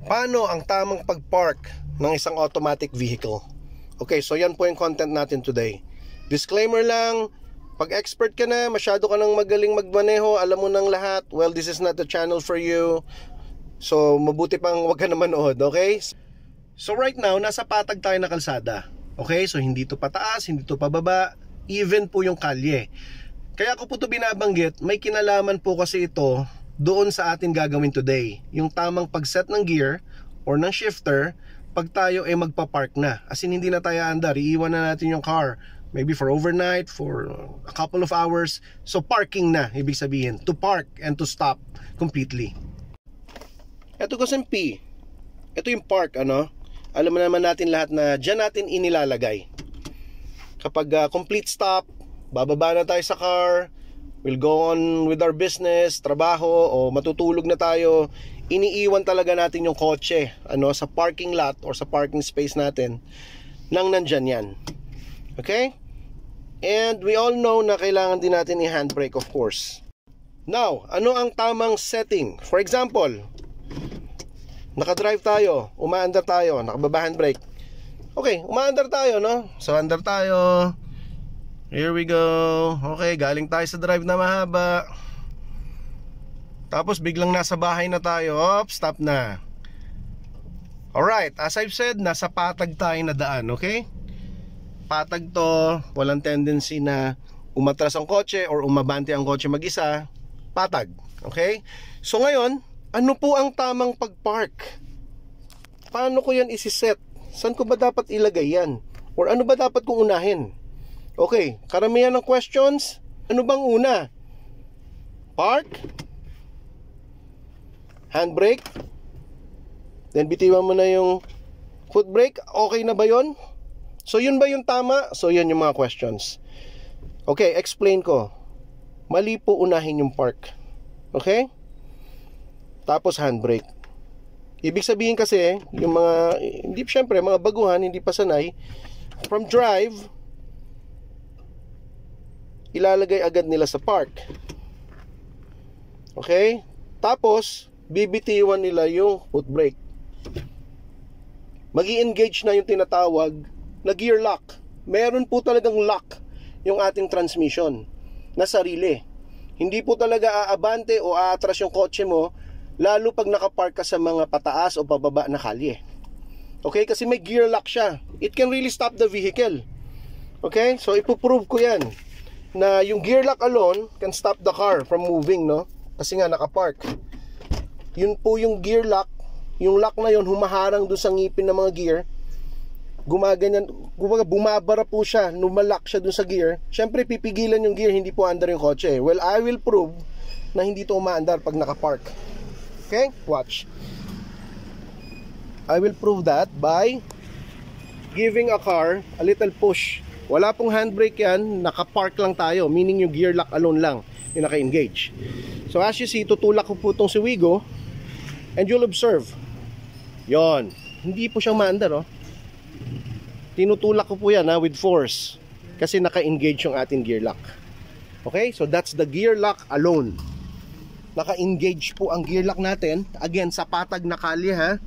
Paano ang tamang pag-park ng isang automatic vehicle? Okay, so yan po yung content natin today. Disclaimer lang, pag expert ka na, masyado ka nang magaling magmaneho, alam mo nang lahat, well, this is not the channel for you. So, mabuti pang wag ka na manood, okay? So right now, nasa patag tayo na kalsada. Okay, so hindi to pataas, hindi to pababa, even po yung kalye. Kaya ko po ito binabanggit, may kinalaman po kasi ito doon sa atin gagawin today. Yung tamang pag-set ng gear or ng shifter pag tayo ay magpa-park na. As in, hindi na tayo andar, iiwan na natin yung car. Maybe for overnight, for a couple of hours. So parking na, ibig sabihin. To park and to stop completely. Ito kasi P. Ito yung park, ano? Alam naman natin lahat na dyan natin inilalagay. Kapag complete stop, bababa na tayo sa car, we'll go on with our business, trabaho, o matutulog na tayo, iniiwan talaga natin yung kotse, ano, sa parking lot or sa parking space natin nang nandyan yan. Okay? And we all know na kailangan din natin i-handbrake, of course. Now, ano ang tamang setting? For example, nakadrive tayo, umaandar tayo, nakababa handbrake. Okay, umaandar tayo, no? So, andar tayo. Here we go. Okay, galing tayo sa drive na mahaba. Tapos biglang nasa bahay na tayo. Oops, stop na. Alright, as I've said, nasa patag tayo na daan, okay? Patag to, walang tendency na umatras ang kotse or umabante ang kotse mag-isa. Patag, okay? So ngayon, ano po ang tamang pag-park? Paano ko yan isiset? Saan ko ba dapat ilagay yan? Or ano ba dapat kong unahin? Okay, karamihan ng questions, ano bang una? Park? Handbrake? Then bitiwan mo na yung foot brake? Okay na ba yon? So yun ba yung tama? So yun yung mga questions. Okay, explain ko. Mali po unahin yung park. Okay? Tapos handbrake. Ibig sabihin kasi, yung mga, hindi syempre, mga baguhan, hindi pa sanay, from drive, ilalagay agad nila sa park. Okay? Tapos, bibitiwan nila yung foot brake. Magi-engage na yung tinatawag na gear lock. Meron po talagang lock yung ating transmission na sarili. Hindi po talaga aabante o aatras yung kotse mo, lalo pag nakapark ka sa mga pataas o pababa na kalye. Okay? Kasi may gear lock siya. It can really stop the vehicle. Okay? So, ipuprove ko yan na yung gear lock alone can stop the car from moving, no? Kasi nga nakapark. Yun po yung gear lock. Yung lock na yun humaharang doon sa ngipin ng mga gear. Gumaganyan, bumabara po siya, lumalock siya doon sa gear. Syempre pipigilan yung gear, hindi po andar yung kotse. Well, I will prove na hindi to umaandar pag nakapark. Okay? Watch. I will prove that by giving a car a little push. Wala pong handbrake yan, nakapark lang tayo, meaning yung gear lock alone lang yung naka-engage. So as you see, tutulak ko po itong si Wigo and you'll observe. Yon, hindi po siyang maandar, oh. Tinutulak ko po yan with force kasi naka-engage yung ating gear lock. Okay, so that's the gear lock alone. Naka-engage po ang gear lock natin, again sa patag na kalye, ha.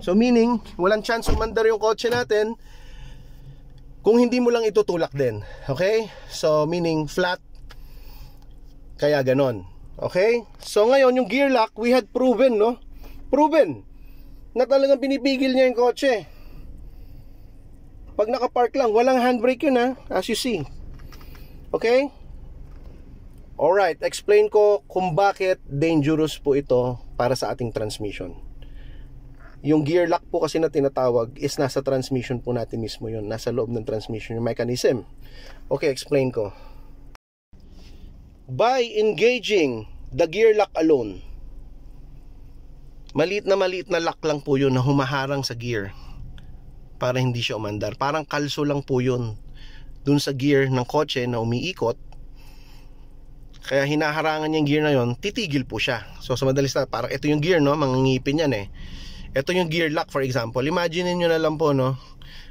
So meaning, walang chance umandar yung kotse natin kung hindi mo lang itutulak din. Okay? So, meaning flat. Kaya ganon. Okay? So, ngayon, yung gear lock, we had proven, no? Proven na talagang pinipigil niya yung kotse. Pag nakapark lang, walang handbrake yun, ha? As you see. Okay? Alright, explain ko kung bakit dangerous po ito para sa ating transmission. Yung gear lock po kasi na tinatawag is nasa transmission po natin mismo yun. Nasa loob ng transmission yung mechanism. Okay, explain ko. By engaging the gear lock alone, maliit na lock lang po yun na humaharang sa gear para hindi siya umandar. Parang kalso lang po yun dun sa gear ng kotse na umiikot. Kaya hinaharangan yung gear na yun, titigil po siya. So sa madalis na, parang ito yung gear, no? Mga ngipin yan, eh. Ito yung gear lock, for example. Imagine nyo na lang po, no?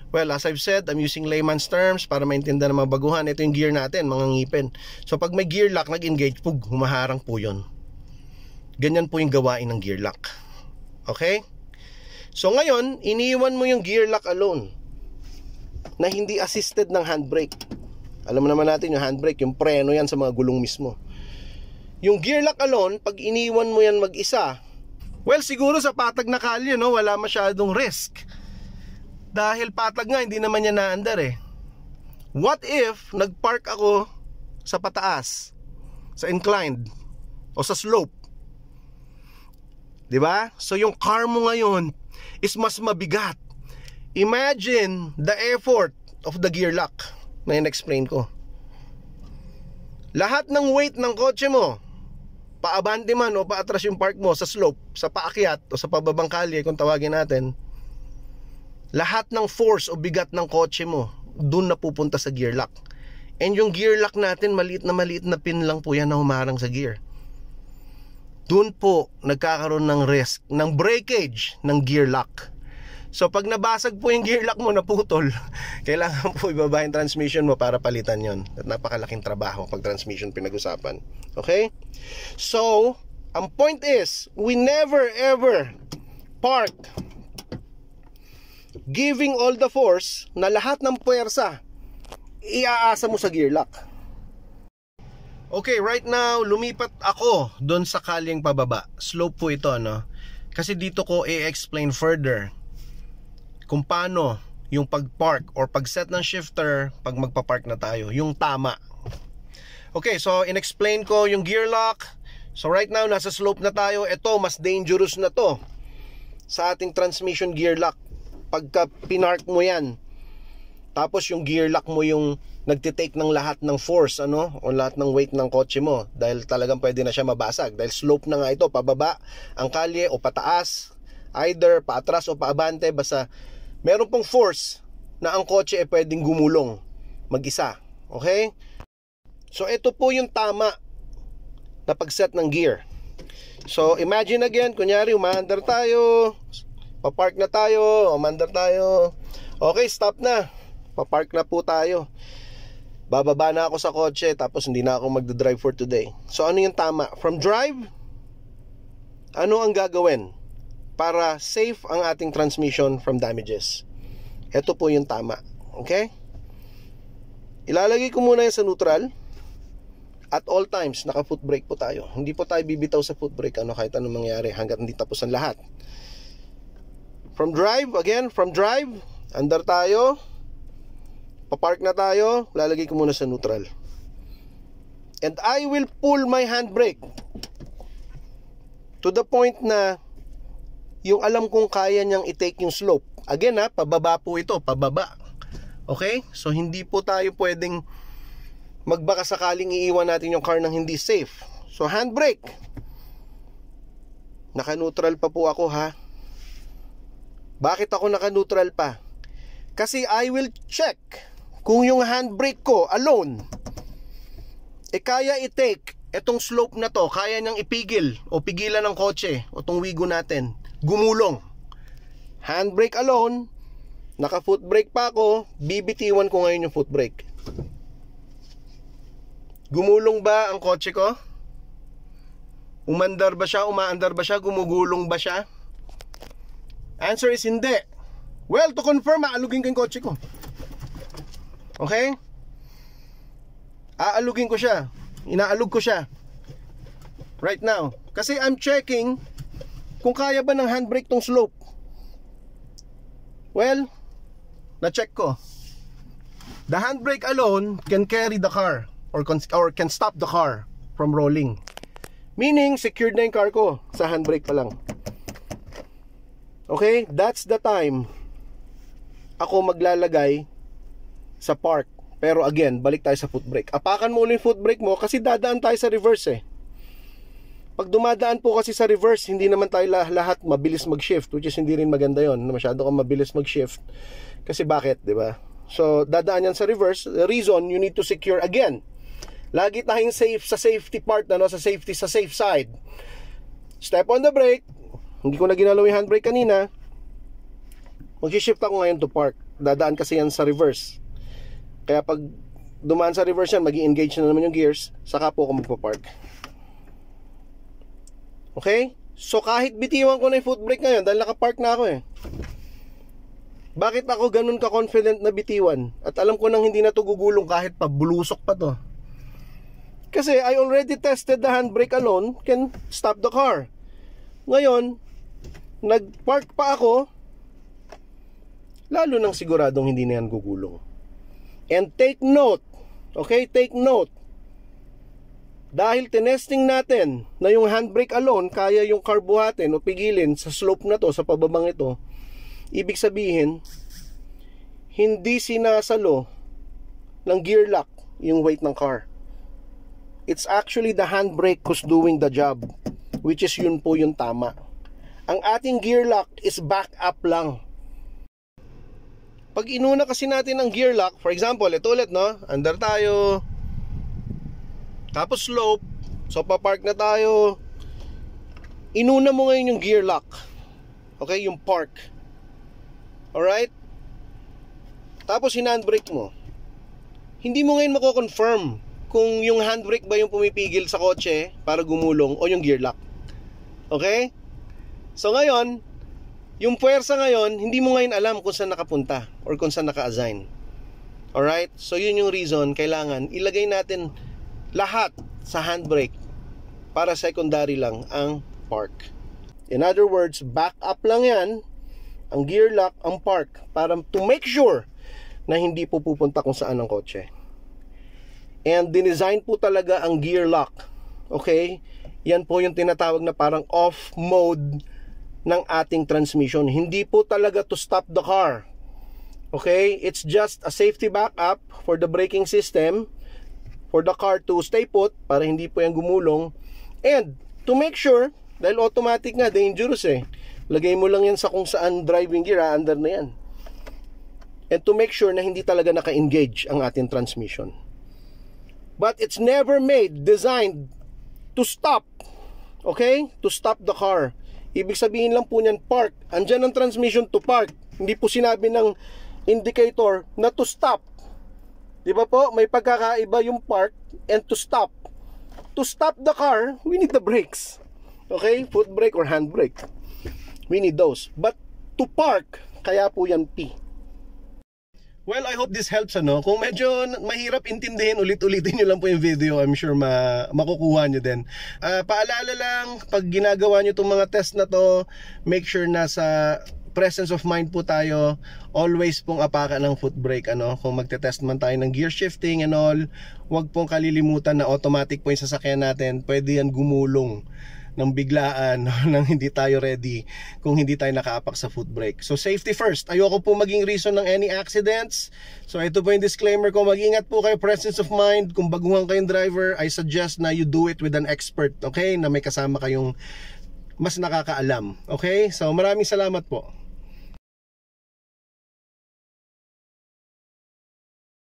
Well, as I've said, I'm using layman's terms para maintindihan ng mga baguhan. Ito yung gear natin, mga ngipin. So pag may gear lock, nag-engage, humaharang po yun. Ganyan po yung gawain ng gear lock. Okay? So ngayon, iniiwan mo yung gear lock alone na hindi assisted ng handbrake. Alam mo naman natin yung handbrake, yung preno yan sa mga gulong mismo. Yung gear lock alone, pag iniwan mo yan mag-isa, well, siguro sa patag na kalye, no, wala masyadong risk. Dahil patag nga, hindi naman yan naandar eh. What if nagpark ako sa pataas, sa inclined, o sa slope? Diba? So yung car mo ngayon is mas mabigat. Imagine the effort of the gear lock na in-explain ko. Lahat ng weight ng kotse mo, paabante man o paatras yung park mo, sa slope, sa paakyat o sa pababang kalye kung tawagin natin, lahat ng force o bigat ng kotse mo dun na pupunta sa gear lock. And yung gear lock natin, maliit na pin lang po yan na humarang sa gear. Dun po nagkakaroon ng risk ng breakage ng gear lock. So pag nabasag po yung gear lock mo, naputol, kailangan po ibaba yung transmission mo para palitan yon. At napakalaking trabaho pag transmission pinag-usapan. Okay? So, ang point is, we never ever park giving all the force na lahat ng puwersa iaasa mo sa gear lock. Okay, right now, lumipat ako doon sa kalyeng pababa. Slope po ito, no? Kasi dito ko i-explain further kung paano yung pag-park or pag-set ng shifter pag magpa-park na tayo, yung tama. Okay, so in-explain ko yung gear lock. So right now, nasa slope na tayo. Ito, mas dangerous na to sa ating transmission gear lock. Pagka pinark mo yan, tapos yung gear lock mo yung nagtitake ng lahat ng force, ano, o lahat ng weight ng kotse mo, dahil talagang pwede na siya mabasag dahil slope na nga ito, pababa ang kalye o pataas, either paatras o paabante, basta meron pong force na ang kotse pwedeng gumulong mag-isa. Okay? So ito po yung tama na pag-set ng gear. So imagine again, kunyari umaandar tayo, papark na tayo, umaandar tayo, okay, stop na, papark na po tayo, bababa na ako sa kotse, tapos hindi na ako magdadrive for today. So ano yung tama? From drive, ano ang gagawin para safe ang ating transmission from damages? Ito po yung tama. Okay? Ilalagay ko muna yan sa neutral. At all times, naka-foot brake po tayo. Hindi po tayo bibitaw sa foot brake, ano, kahit anong mangyari, hanggat hindi tapos ang lahat. From drive, again, from drive, andar tayo, papark na tayo, lalagay ko muna sa neutral. And I will pull my handbrake to the point na yung alam kong kaya niyang i-take yung slope. Again ha, pababa po ito, pababa. Okay? So hindi po tayo pwedeng magbaka sakaling iiwan natin yung car ng hindi safe. So handbrake. Naka-neutral pa po ako ha. Bakit ako naka-neutral pa? Kasi I will check kung yung handbrake ko alone kaya i-take etong slope na to, kaya niyang ipigil o pigilan ng kotse o tong wigo natin gumulong. Handbrake alone, naka foot brake pa ako, bibitiwan ko ngayon yung foot brake. Gumulong ba ang kotse ko? Umandar ba siya? Umaandar ba siya? Gumugulong ba siya? Answer is hindi. Well, to confirm, aalugin ko yung kotse ko. Okay? Aalugin ko siya. Inaalug ko siya right now. Kasi I'm checking kung kaya ba ng handbrake tong slope. Well, na-check ko. The handbrake alone can carry the car or can stop the car from rolling. Meaning, secured na yung car ko sa handbrake pa lang. Okay? That's the time ako maglalagay sa park. Pero again, balik tayo sa foot brake. Apakan mo ulit yung foot brake mo kasi dadaan tayo sa reverse eh. Pag dumadaan po kasi sa reverse, hindi naman tayo lahat mabilis mag-shift, which is hindi rin maganda yon. Masyado kang mabilis mag-shift. Kasi bakit, di ba? So, dadaan yan sa reverse. The reason, you need to secure again. Lagi tayong safe sa safety part, ano? Sa safety, sa safe side. Step on the brake. Hindi ko na ginalaw yung handbrake kanina. Mag-shift ako ngayon to park. Dadaan kasi yan sa reverse. Kaya pag dumaan sa reverse yan, mag-i-engage na naman yung gears, saka po ako magpa-park. Okay? So kahit bitiwan ko na yung foot brake ngayon dahil nakapark na ako bakit ako ganun ka-confident na bitiwan? At alam ko nang hindi na to gugulong kahit pabulusok pa to. Kasi I already tested the handbrake alone can stop the car. Ngayon, nag-park pa ako, lalo nang siguradong hindi na yan gugulong. And take note, okay, take note, dahil tinesting natin na yung handbrake alone kaya yung car buhatin o pigilin sa slope na to, sa pababang ito, ibig sabihin, hindi sinasalo ng gear lock yung weight ng car. It's actually the handbrake who's doing the job, which is yun po yung tama. Ang ating gear lock is back up lang. Pag inuna kasi natin ang gear lock, for example, ito ulit, no? Under tayo, tapos slope, so papark na tayo. Inuna mo ngayon yung gear lock, okay, yung park. Alright? Tapos hinandbrake mo. Hindi mo ngayon mako-confirm kung yung handbrake ba yung pumipigil sa kotse para gumulong o yung gear lock. Okay? So ngayon, yung puwersa ngayon, hindi mo ngayon alam kung saan nakapunta or kung saan naka-assign. Alright? So yun yung reason, kailangan ilagay natin lahat sa handbrake para secondary lang ang park. In other words, back up lang yan, ang gear lock, ang park, para to make sure na hindi po pupunta kung saan ang kotse. And dinesign po talaga ang gear lock. Okay? Yan po yung tinatawag na parang off mode ng ating transmission. Hindi po talaga to stop the car. Okay? It's just a safety backup for the braking system, for the car to stay put, para hindi po yan gumulong. And to make sure, dahil automatic nga, dangerous lagay mo lang yan sa kung saan driving gear, under na yan. And to make sure na hindi talaga naka-engage ang ating transmission. But it's never designed to stop. Okay? To stop the car. Ibig sabihin lang po niyan, park. Andyan ang transmission to park. Hindi po sinabi ng indicator na to stop. Di ba po? May pagkakaiba yung park and to stop. To stop the car, we need the brakes. Okay? Foot brake or hand brake. We need those. But to park, kaya po yan P. Well, I hope this helps, ano. Kung medyo mahirap intindihin, ulit-ulitin nyo lang po yung video. I'm sure makukuha nyo din. Paalala lang, pag ginagawa nyo itong mga test na to, make sure na sa presence of mind po tayo. Always pong apakan ng foot brake, ano. Kung magte-test man tayo ng gear shifting and all, huwag pong kalilimutan na automatic po yung sasakyan natin. Pwede yan gumulong ng biglaan nang hindi tayo ready kung hindi tayo nakaapak sa foot brake. So safety first. Ayoko po maging reason ng any accidents. So ito po yung disclaimer ko. Mag-ingat po kayo, presence of mind. Kung baguhan kayong driver, I suggest na you do it with an expert, okay? Na may kasama kayong mas nakakaalam. Okay? So maraming salamat po.